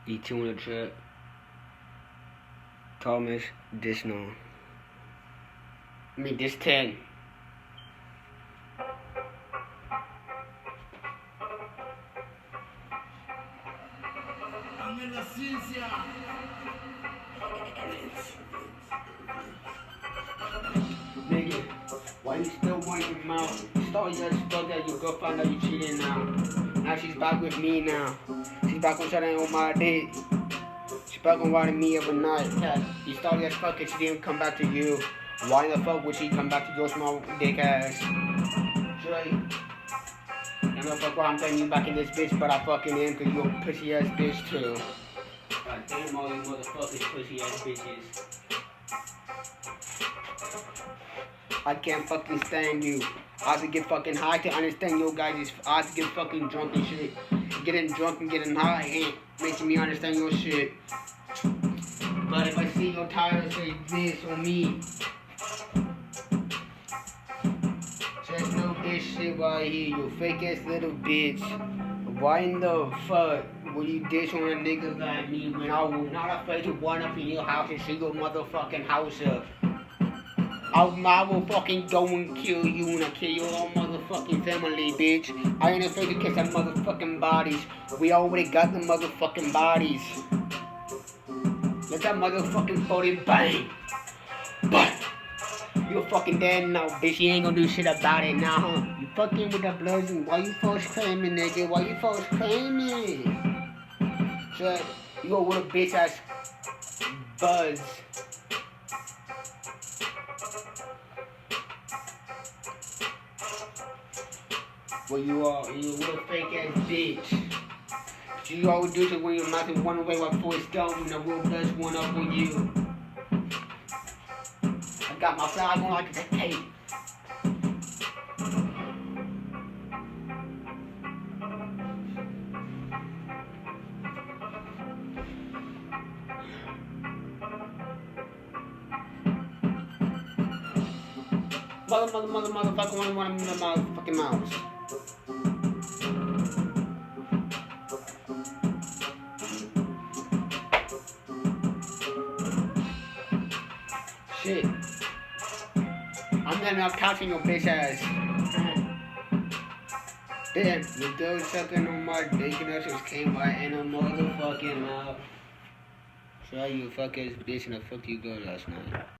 E2 on the trip. Thomas, this no. I mean, this 10. Nigga, why you still want your mouth? Start your stuff that your girl found out you cheating now. Now she's back with me now. She's back on shutting on my dick. She's back on riding me every night. Yeah, you started as fuck and she didn't come back to you. Why the fuck would she come back to your small dick ass? Dre. And the fuck why I'm putting you back in this bitch, but I fucking am cause you a pussy ass bitch too. God damn all you motherfuckers pussy ass bitches. I can't fucking stand you. I have to get fucking high to understand you guys. I have to get fucking drunk and shit. Getting drunk and getting high ain't making me understand your shit. But if I see your title say this on me, says no bitch shit right here, you fake ass little bitch. Why in the fuck would you dish on a nigga like me when I was not afraid to run up in your house and see your motherfucking house up? I will fucking go and kill you and I kill your whole motherfucking family, bitch. I ain't afraid to kiss that motherfucking bodies. We already got the motherfucking bodies. Let that motherfucking 40 bang. But you're fucking dead now, bitch. You ain't gonna do shit about it now, huh? You fucking with the Bloods and why you false claiming, nigga? Why you false claiming? So, you go with a bitch ass Buzz. Well, you a fake ass bitch. But you always do it when your mouth is one away while Forrest Gump and the real Bloods one up on you. I got my side on like a tape. Motherfucker, one of the motherfucking mouse. Shit. I'm getting up couching your bitch ass. Damn, the girl sucking on my dick and that just came by in a motherfucking mouth. Try you fuck ass bitch and I fucked you girl last night.